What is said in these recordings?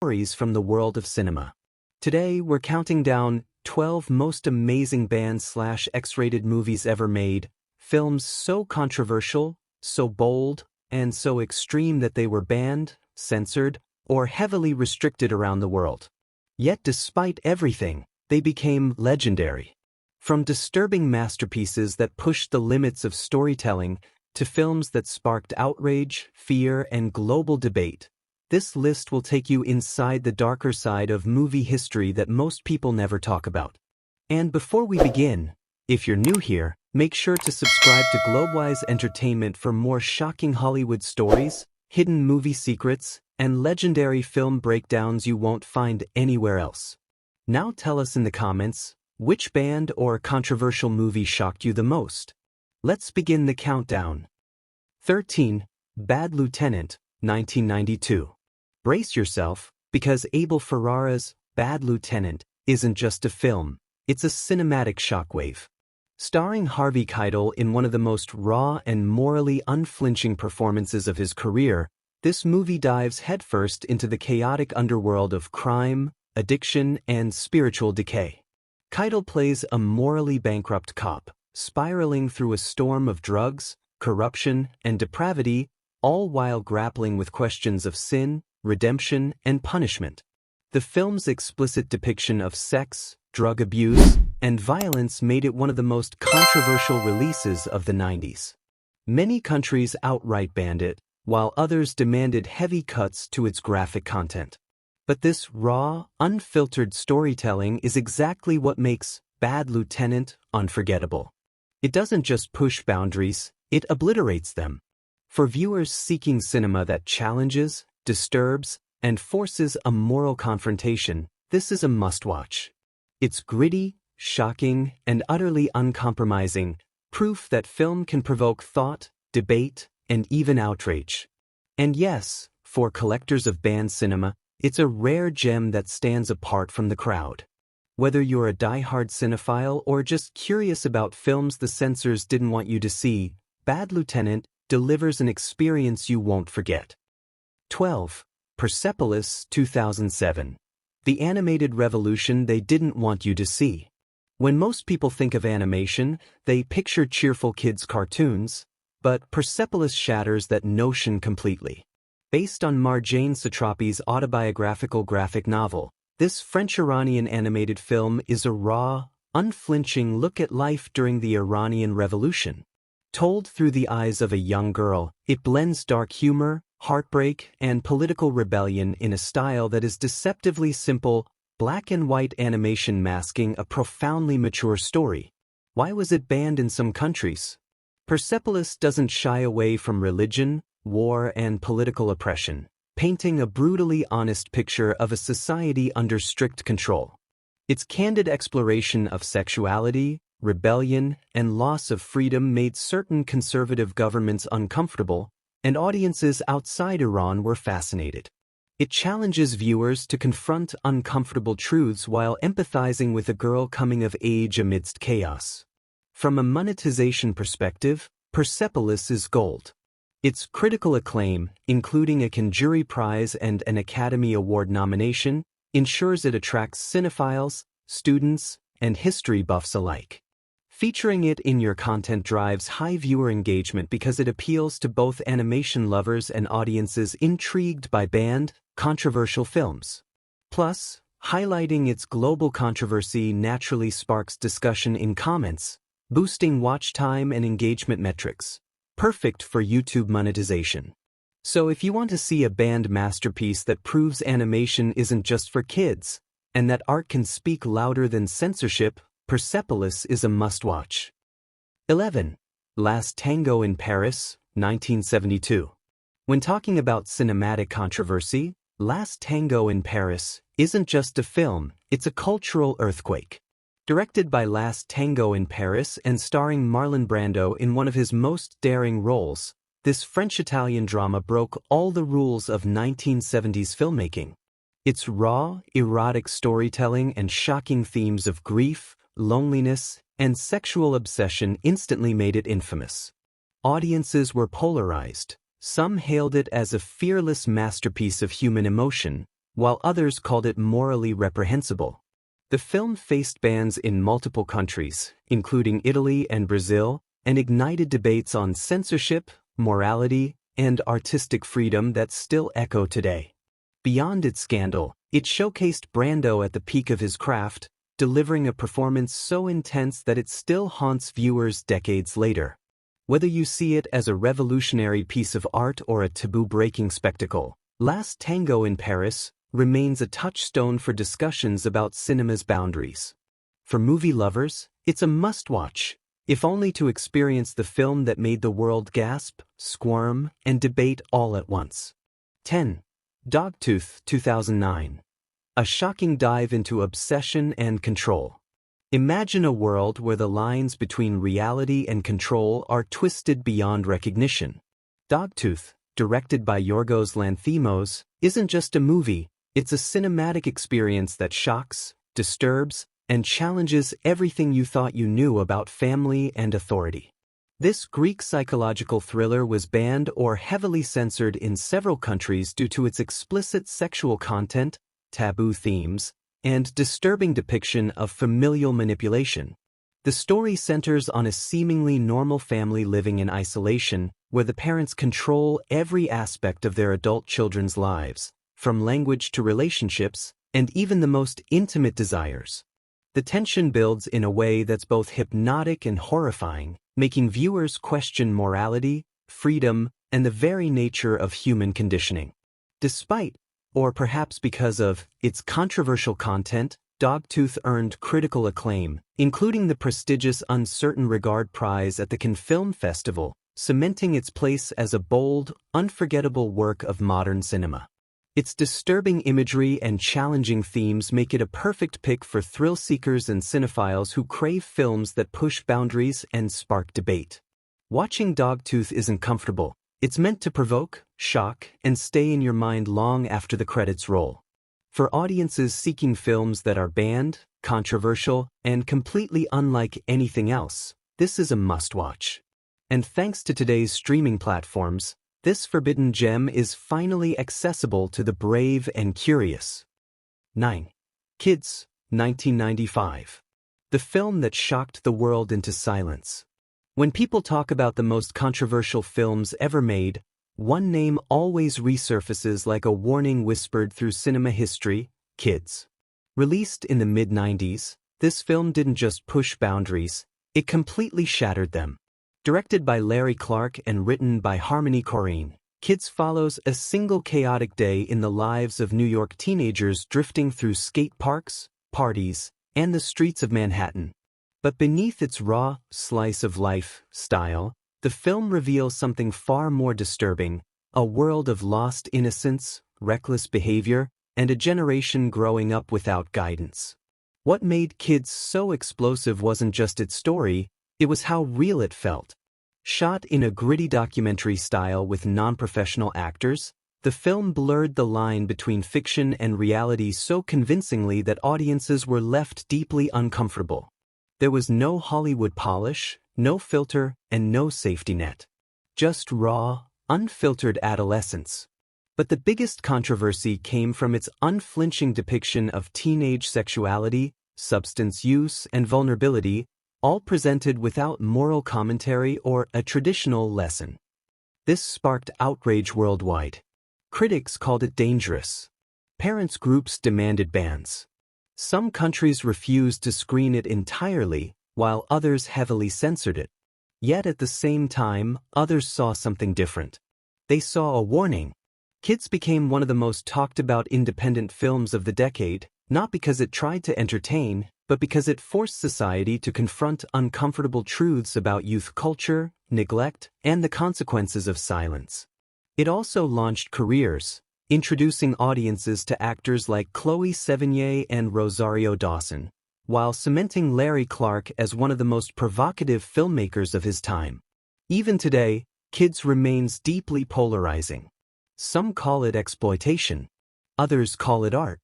stories from the world of cinema. Today, we're counting down 12 most amazing banned/X-rated movies ever made, films so controversial, so bold, and so extreme that they were banned, censored, or heavily restricted around the world. Yet despite everything, they became legendary. From disturbing masterpieces that pushed the limits of storytelling to films that sparked outrage, fear, and global debate, this list will take you inside the darker side of movie history that most people never talk about. And before we begin, if you're new here, make sure to subscribe to GlobeWise Entertainment for more shocking Hollywood stories, hidden movie secrets, and legendary film breakdowns you won't find anywhere else. Now tell us in the comments, which banned or controversial movie shocked you the most? Let's begin the countdown. 13. Bad Lieutenant, 1992. Brace yourself, because Abel Ferrara's Bad Lieutenant isn't just a film, it's a cinematic shockwave. Starring Harvey Keitel in one of the most raw and morally unflinching performances of his career, this movie dives headfirst into the chaotic underworld of crime, addiction, and spiritual decay. Keitel plays a morally bankrupt cop, spiraling through a storm of drugs, corruption, and depravity, all while grappling with questions of sin, redemption, and punishment. The film's explicit depiction of sex, drug abuse, and violence made it one of the most controversial releases of the 90s. Many countries outright banned it, while others demanded heavy cuts to its graphic content. But this raw, unfiltered storytelling is exactly what makes Bad Lieutenant unforgettable. It doesn't just push boundaries, it obliterates them. For viewers seeking cinema that challenges, disturbs, and forces a moral confrontation, this is a must-watch. It's gritty, shocking, and utterly uncompromising, proof that film can provoke thought, debate, and even outrage. And yes, for collectors of banned cinema, it's a rare gem that stands apart from the crowd. Whether you're a die-hard cinephile or just curious about films the censors didn't want you to see, Bad Lieutenant delivers an experience you won't forget. 12. Persepolis, 2007. The animated revolution they didn't want you to see. When most people think of animation, they picture cheerful kids' cartoons, but Persepolis shatters that notion completely. Based on Marjane Satrapi's autobiographical graphic novel, this French-Iranian animated film is a raw, unflinching look at life during the Iranian Revolution. Told through the eyes of a young girl, it blends dark humor, heartbreak, and political rebellion in a style that is deceptively simple, black and white animation masking a profoundly mature story. Why was it banned in some countries? Persepolis doesn't shy away from religion, war, and political oppression, painting a brutally honest picture of a society under strict control. Its candid exploration of sexuality, rebellion, and loss of freedom made certain conservative governments uncomfortable, and audiences outside Iran were fascinated. It challenges viewers to confront uncomfortable truths while empathizing with a girl coming of age amidst chaos. From a monetization perspective, Persepolis is gold. Its critical acclaim, including a Cannes Jury Prize and an Academy Award nomination, ensures it attracts cinephiles, students, and history buffs alike. Featuring it in your content drives high viewer engagement because it appeals to both animation lovers and audiences intrigued by banned, controversial films. Plus, highlighting its global controversy naturally sparks discussion in comments, boosting watch time and engagement metrics. Perfect for YouTube monetization. So if you want to see a banned masterpiece that proves animation isn't just for kids, and that art can speak louder than censorship, Persepolis is a must-watch. 11. Last Tango in Paris, 1972. When talking about cinematic controversy, Last Tango in Paris isn't just a film, it's a cultural earthquake. Directed by Last Tango in Paris and starring Marlon Brando in one of his most daring roles, this French-Italian drama broke all the rules of 1970s filmmaking. Its raw, erotic storytelling and shocking themes of grief, loneliness, and sexual obsession instantly made it infamous. Audiences were polarized. Some hailed it as a fearless masterpiece of human emotion, while others called it morally reprehensible. The film faced bans in multiple countries, including Italy and Brazil, and ignited debates on censorship, morality, and artistic freedom that still echo today. Beyond its scandal, it showcased Brando at the peak of his craft, delivering a performance so intense that it still haunts viewers decades later. Whether you see it as a revolutionary piece of art or a taboo-breaking spectacle, Last Tango in Paris remains a touchstone for discussions about cinema's boundaries. For movie lovers, it's a must-watch, if only to experience the film that made the world gasp, squirm, and debate all at once. 10. Dogtooth, 2009. A shocking dive into obsession and control. Imagine a world where the lines between reality and control are twisted beyond recognition. Dogtooth, directed by Yorgos Lanthimos, isn't just a movie, it's a cinematic experience that shocks, disturbs, and challenges everything you thought you knew about family and authority. This Greek psychological thriller was banned or heavily censored in several countries due to its explicit sexual content, taboo themes, and disturbing depiction of familial manipulation. The story centers on a seemingly normal family living in isolation, where the parents control every aspect of their adult children's lives, from language to relationships, and even the most intimate desires. The tension builds in a way that's both hypnotic and horrifying, making viewers question morality, freedom, and the very nature of human conditioning. Despite, or perhaps because of, its controversial content, Dogtooth earned critical acclaim, including the prestigious Uncertain Regard Prize at the Cannes Film Festival, cementing its place as a bold, unforgettable work of modern cinema. Its disturbing imagery and challenging themes make it a perfect pick for thrill-seekers and cinephiles who crave films that push boundaries and spark debate. Watching Dogtooth isn't comfortable. It's meant to provoke, shock, and stay in your mind long after the credits roll. For audiences seeking films that are banned, controversial, and completely unlike anything else, this is a must-watch. And thanks to today's streaming platforms, this forbidden gem is finally accessible to the brave and curious. 9. Kids, 1995. The film that shocked the world into silence. When people talk about the most controversial films ever made, one name always resurfaces like a warning whispered through cinema history: Kids. Released in the mid-90s, this film didn't just push boundaries, it completely shattered them. Directed by Larry Clark and written by Harmony Korine, Kids follows a single chaotic day in the lives of New York teenagers drifting through skate parks, parties, and the streets of Manhattan. But beneath its raw, slice-of-life style, the film reveals something far more disturbing: a world of lost innocence, reckless behavior, and a generation growing up without guidance. What made Kids so explosive wasn't just its story, it was how real it felt. Shot in a gritty documentary style with non-professional actors, the film blurred the line between fiction and reality so convincingly that audiences were left deeply uncomfortable. There was no Hollywood polish, no filter, and no safety net. Just raw, unfiltered adolescence. But the biggest controversy came from its unflinching depiction of teenage sexuality, substance use, and vulnerability, all presented without moral commentary or a traditional lesson. This sparked outrage worldwide. Critics called it dangerous. Parents' groups demanded bans. Some countries refused to screen it entirely, while others heavily censored it. Yet at the same time, others saw something different. They saw a warning. Kids became one of the most talked about independent films of the decade, not because it tried to entertain, but because it forced society to confront uncomfortable truths about youth culture, neglect, and the consequences of silence. It also launched careers, introducing audiences to actors like Chloe Sevigny and Rosario Dawson, while cementing Larry Clark as one of the most provocative filmmakers of his time. Even today, Kids remains deeply polarizing. Some call it exploitation. Others call it art.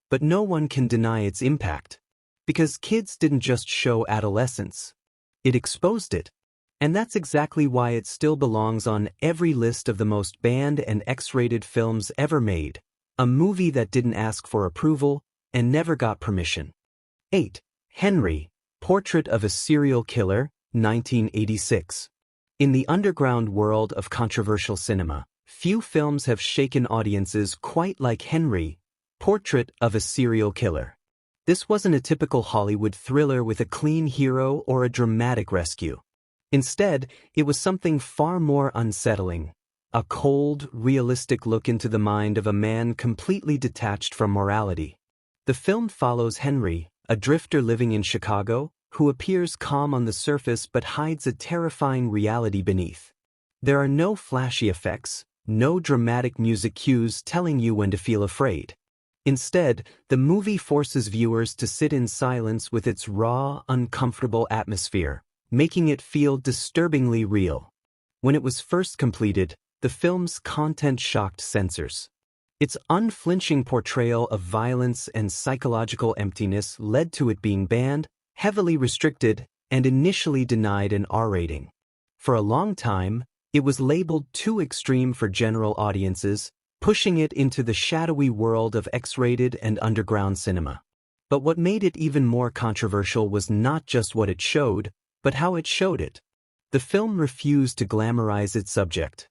But no one can deny its impact. Because Kids didn't just show adolescence. It exposed it. And that's exactly why it still belongs on every list of the most banned and X-rated films ever made, a movie that didn't ask for approval and never got permission. 8. Henry, Portrait of a Serial Killer, 1986. In the underground world of controversial cinema, few films have shaken audiences quite like Henry, Portrait of a Serial Killer. This wasn't a typical Hollywood thriller with a clean hero or a dramatic rescue. Instead, it was something far more unsettling. A cold, realistic look into the mind of a man completely detached from morality. The film follows Henry, a drifter living in Chicago, who appears calm on the surface but hides a terrifying reality beneath. There are no flashy effects, no dramatic music cues telling you when to feel afraid. Instead, the movie forces viewers to sit in silence with its raw, uncomfortable atmosphere, making it feel disturbingly real. When it was first completed, the film's content shocked censors. Its unflinching portrayal of violence and psychological emptiness led to it being banned, heavily restricted, and initially denied an R rating. For a long time, it was labeled too extreme for general audiences, pushing it into the shadowy world of X-rated and underground cinema. But what made it even more controversial was not just what it showed, but how it showed it. The film refused to glamorize its subject.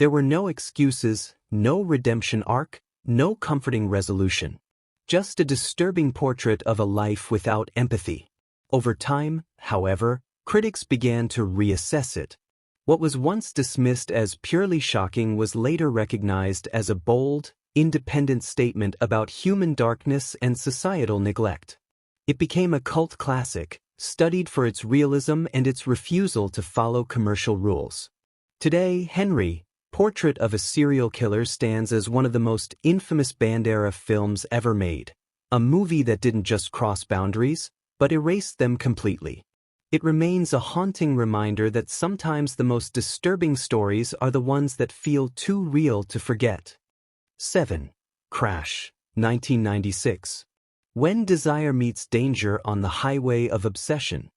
There were no excuses, no redemption arc, no comforting resolution. Just a disturbing portrait of a life without empathy. Over time, however, critics began to reassess it. What was once dismissed as purely shocking was later recognized as a bold, independent statement about human darkness and societal neglect. It became a cult classic, studied for its realism and its refusal to follow commercial rules. Today, Henry, Portrait of a Serial Killer stands as one of the most infamous banned-era films ever made, a movie that didn't just cross boundaries, but erased them completely. It remains a haunting reminder that sometimes the most disturbing stories are the ones that feel too real to forget. 7. Crash, 1996. When Desire Meets Danger on the Highway of Obsession.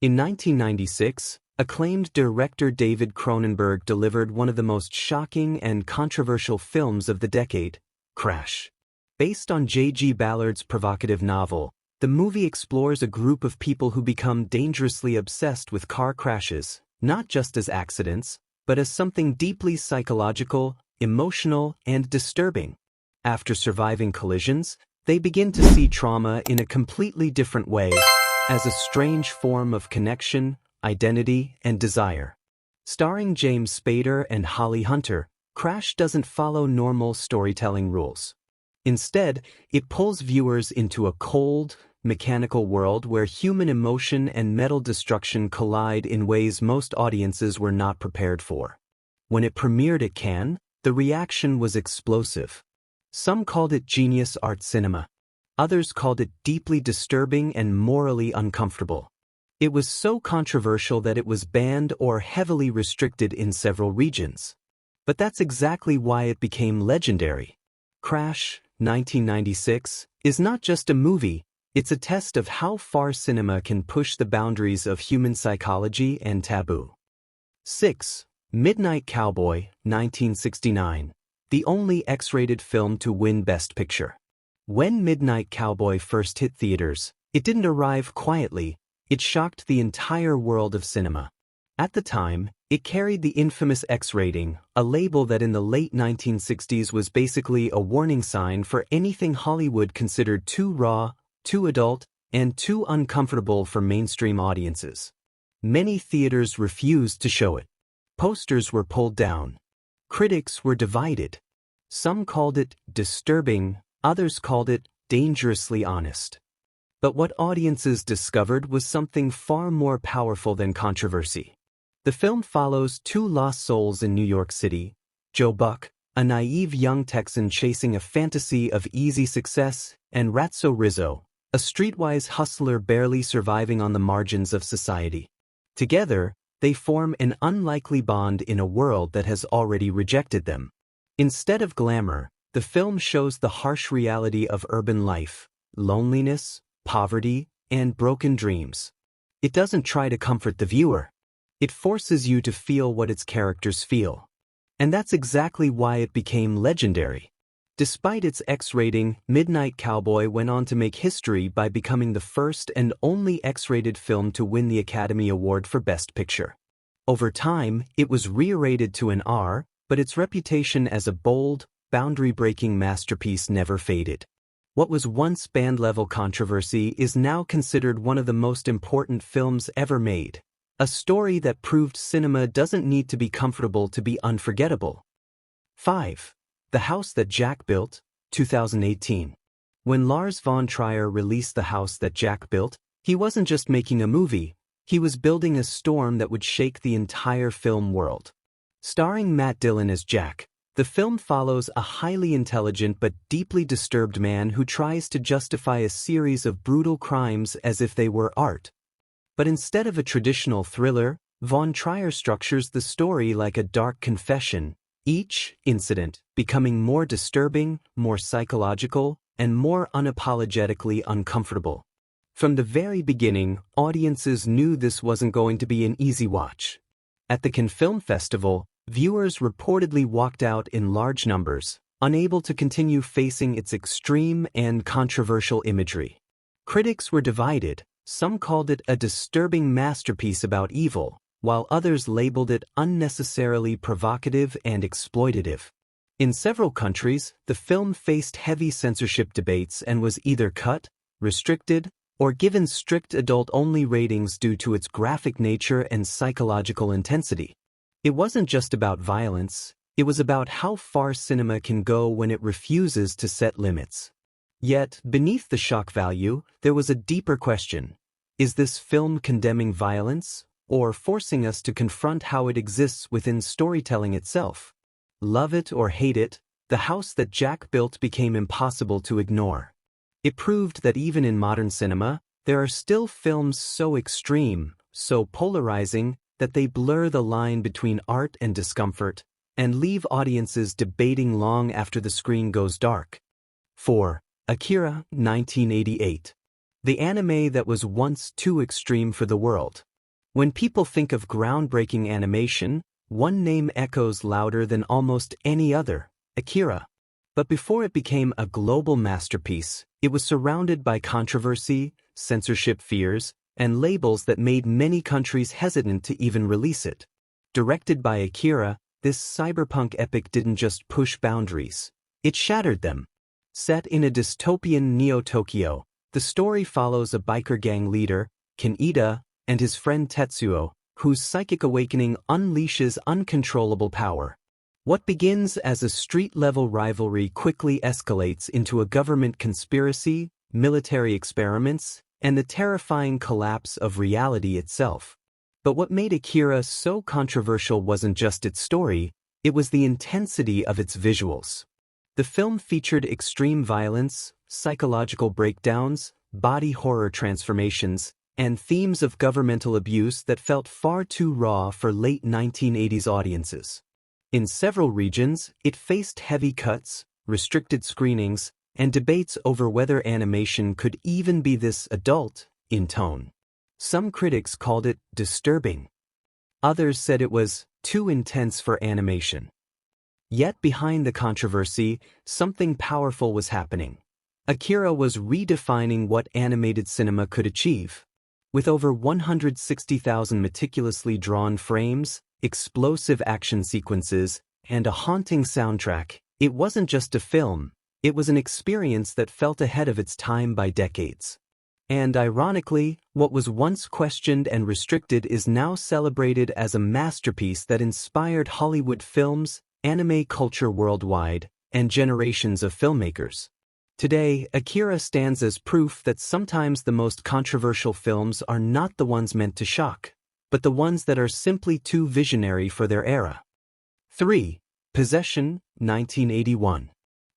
In 1996, acclaimed director David Cronenberg delivered one of the most shocking and controversial films of the decade, Crash. Based on J.G. Ballard's provocative novel, the movie explores a group of people who become dangerously obsessed with car crashes, not just as accidents, but as something deeply psychological, emotional, and disturbing. After surviving collisions, they begin to see trauma in a completely different way, as a strange form of connection, identity, and desire. Starring James Spader and Holly Hunter, Crash doesn't follow normal storytelling rules. Instead, it pulls viewers into a cold, mechanical world where human emotion and metal destruction collide in ways most audiences were not prepared for. When it premiered at Cannes, the reaction was explosive. Some called it genius art cinema. Others called it deeply disturbing and morally uncomfortable. It was so controversial that it was banned or heavily restricted in several regions. But that's exactly why it became legendary. Crash, 1996, is not just a movie, it's a test of how far cinema can push the boundaries of human psychology and taboo. 6. Midnight Cowboy, 1969. The only X-rated film to win Best Picture. When Midnight Cowboy first hit theaters, it didn't arrive quietly, it shocked the entire world of cinema. At the time, it carried the infamous X rating, a label that in the late 1960s was basically a warning sign for anything Hollywood considered too raw, too adult, and too uncomfortable for mainstream audiences. Many theaters refused to show it. Posters were pulled down. Critics were divided. Some called it disturbing, others called it dangerously honest. But what audiences discovered was something far more powerful than controversy. The film follows two lost souls in New York City, Joe Buck, a naive young Texan chasing a fantasy of easy success, and Ratso Rizzo, a streetwise hustler barely surviving on the margins of society. Together, they form an unlikely bond in a world that has already rejected them. Instead of glamour, the film shows the harsh reality of urban life, loneliness, poverty, and broken dreams. It doesn't try to comfort the viewer. It forces you to feel what its characters feel. And that's exactly why it became legendary. Despite its X rating, Midnight Cowboy went on to make history by becoming the first and only X-rated film to win the Academy Award for Best Picture. Over time, it was re-rated to an R, but its reputation as a bold, boundary-breaking masterpiece never faded. What was once band-level controversy is now considered one of the most important films ever made. A story that proved cinema doesn't need to be comfortable to be unforgettable. 5. The House That Jack Built, 2018. When Lars von Trier released The House That Jack Built, he wasn't just making a movie, he was building a storm that would shake the entire film world. Starring Matt Dillon as Jack, the film follows a highly intelligent but deeply disturbed man who tries to justify a series of brutal crimes as if they were art. But instead of a traditional thriller, von Trier structures the story like a dark confession, each incident becoming more disturbing, more psychological, and more unapologetically uncomfortable. From the very beginning, audiences knew this wasn't going to be an easy watch. At the Cannes Film Festival, viewers reportedly walked out in large numbers, unable to continue facing its extreme and controversial imagery. Critics were divided. Some called it a disturbing masterpiece about evil, while others labeled it unnecessarily provocative and exploitative. In several countries, the film faced heavy censorship debates and was either cut, restricted, or given strict adult-only ratings due to its graphic nature and psychological intensity. It wasn't just about violence, it was about how far cinema can go when it refuses to set limits. Yet, beneath the shock value, there was a deeper question. Is this film condemning violence, or forcing us to confront how it exists within storytelling itself? Love it or hate it, The House That Jack Built became impossible to ignore. It proved that even in modern cinema, there are still films so extreme, so polarizing, that they blur the line between art and discomfort, and leave audiences debating long after the screen goes dark. 4. Akira, 1988. The anime that was once too extreme for the world. When people think of groundbreaking animation, one name echoes louder than almost any other: Akira. But before it became a global masterpiece, it was surrounded by controversy, censorship fears, and labels that made many countries hesitant to even release it. Directed by Akira, this cyberpunk epic didn't just push boundaries, it shattered them. Set in a dystopian Neo-Tokyo, the story follows a biker gang leader, Kaneda, and his friend Tetsuo, whose psychic awakening unleashes uncontrollable power. What begins as a street-level rivalry quickly escalates into a government conspiracy, military experiments, and the terrifying collapse of reality itself. But what made Akira so controversial wasn't just its story, it was the intensity of its visuals. The film featured extreme violence, psychological breakdowns, body horror transformations, and themes of governmental abuse that felt far too raw for late 1980s audiences. In several regions, it faced heavy cuts, restricted screenings, and debates over whether animation could even be this adult in tone. Some critics called it disturbing. Others said it was too intense for animation. Yet behind the controversy, something powerful was happening. Akira was redefining what animated cinema could achieve. With over 160,000 meticulously drawn frames, explosive action sequences, and a haunting soundtrack, it wasn't just a film, it was an experience that felt ahead of its time by decades. And ironically, what was once questioned and restricted is now celebrated as a masterpiece that inspired Hollywood films, anime culture worldwide, and generations of filmmakers. Today, Akira stands as proof that sometimes the most controversial films are not the ones meant to shock, but the ones that are simply too visionary for their era. 3. Possession, 1981.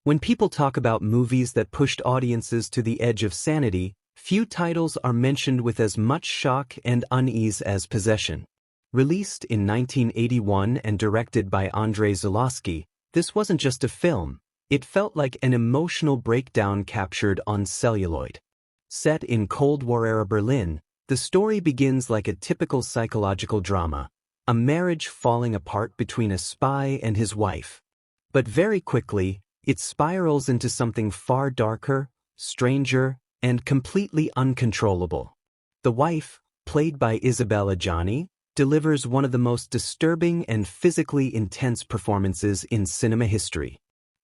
When people talk about movies that pushed audiences to the edge of sanity, few titles are mentioned with as much shock and unease as Possession. Released in 1981 and directed by Andrzej Zulawski, this wasn't just a film, it felt like an emotional breakdown captured on celluloid. Set in Cold War-era Berlin, the story begins like a typical psychological drama, a marriage falling apart between a spy and his wife. But very quickly, it spirals into something far darker, stranger, and completely uncontrollable. The wife, played by Isabella Gianni, delivers one of the most disturbing and physically intense performances in cinema history.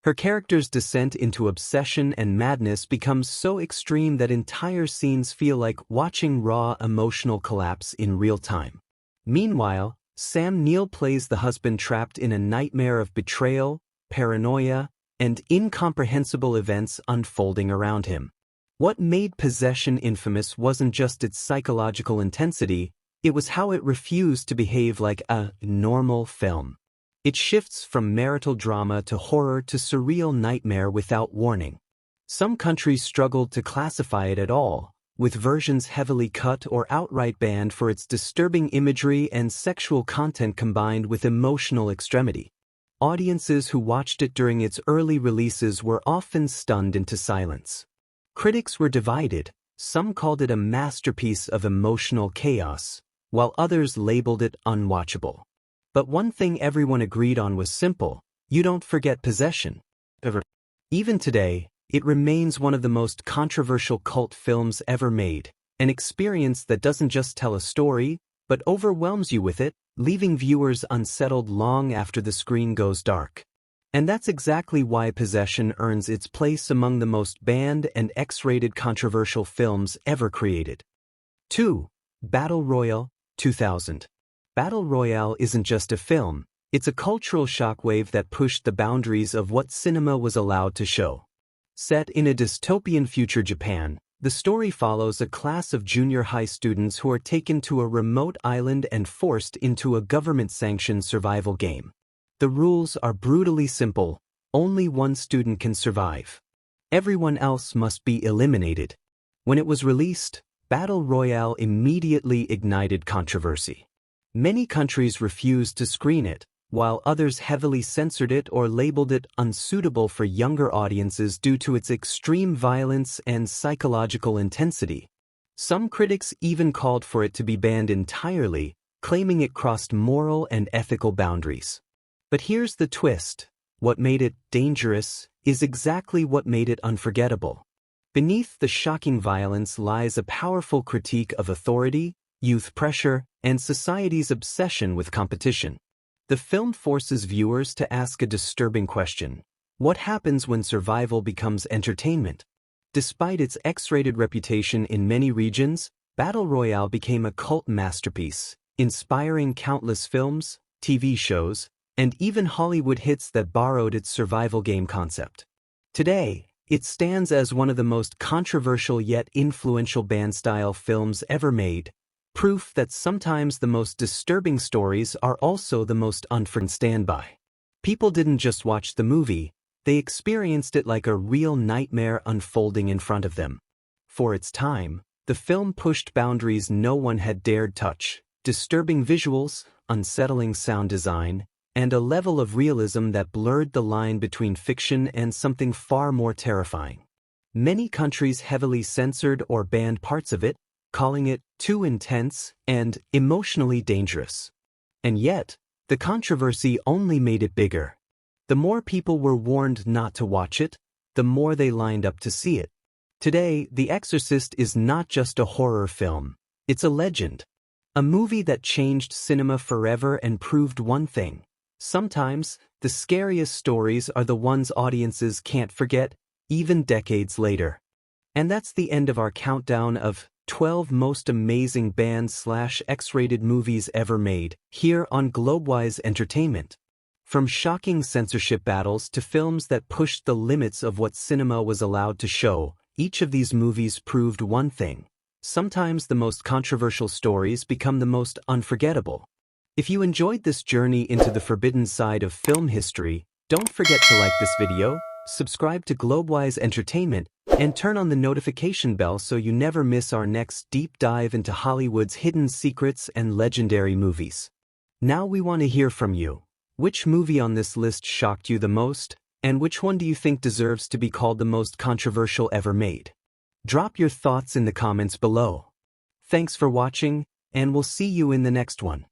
Her character's descent into obsession and madness becomes so extreme that entire scenes feel like watching raw emotional collapse in real time. Meanwhile, Sam Neill plays the husband trapped in a nightmare of betrayal, paranoia, and incomprehensible events unfolding around him. What made Possession infamous wasn't just its psychological intensity, it was how it refused to behave like a normal film. It shifts from marital drama to horror to surreal nightmare without warning. Some countries struggled to classify it at all, with versions heavily cut or outright banned for its disturbing imagery and sexual content combined with emotional extremity. Audiences who watched it during its early releases were often stunned into silence. Critics were divided. Some called it a masterpiece of emotional chaos, while others labeled it unwatchable. But one thing everyone agreed on was simple: you don't forget Possession. Even today, it remains one of the most controversial cult films ever made, an experience that doesn't just tell a story, but overwhelms you with it, leaving viewers unsettled long after the screen goes dark. And that's exactly why Possession earns its place among the most banned and X-rated controversial films ever created. 2. Battle Royale, 2000. Battle Royale isn't just a film, it's a cultural shockwave that pushed the boundaries of what cinema was allowed to show. Set in a dystopian future Japan, the story follows a class of junior high students who are taken to a remote island and forced into a government-sanctioned survival game. The rules are brutally simple: only one student can survive. Everyone else must be eliminated. When it was released, Battle Royale immediately ignited controversy. Many countries refused to screen it, while others heavily censored it or labeled it unsuitable for younger audiences due to its extreme violence and psychological intensity. Some critics even called for it to be banned entirely, claiming it crossed moral and ethical boundaries. But here's the twist: what made it dangerous is exactly what made it unforgettable. Beneath the shocking violence lies a powerful critique of authority, youth pressure, and society's obsession with competition. The film forces viewers to ask a disturbing question: what happens when survival becomes entertainment? Despite its X-rated reputation in many regions, Battle Royale became a cult masterpiece, inspiring countless films, TV shows, and even Hollywood hits that borrowed its survival game concept. Today, it stands as one of the most controversial yet influential band-style films ever made, proof that sometimes the most disturbing stories are also the most unforgettable. Standby. People didn't just watch the movie, they experienced it like a real nightmare unfolding in front of them. For its time, the film pushed boundaries no one had dared touch: disturbing visuals, unsettling sound design, and a level of realism that blurred the line between fiction and something far more terrifying. Many countries heavily censored or banned parts of it, calling it too intense and emotionally dangerous. And yet, the controversy only made it bigger. The more people were warned not to watch it, the more they lined up to see it. Today, The Exorcist is not just a horror film, it's a legend. A movie that changed cinema forever and proved one thing: sometimes, the scariest stories are the ones audiences can't forget, even decades later. And that's the end of our countdown of 12 most amazing banned/X-rated movies ever made, here on GlobeWise Entertainment. From shocking censorship battles to films that pushed the limits of what cinema was allowed to show, each of these movies proved one thing: sometimes the most controversial stories become the most unforgettable. If you enjoyed this journey into the forbidden side of film history, don't forget to like this video, subscribe to GlobeWise Entertainment, and turn on the notification bell so you never miss our next deep dive into Hollywood's hidden secrets and legendary movies. Now we want to hear from you. Which movie on this list shocked you the most, and which one do you think deserves to be called the most controversial ever made? Drop your thoughts in the comments below. Thanks for watching, and we'll see you in the next one.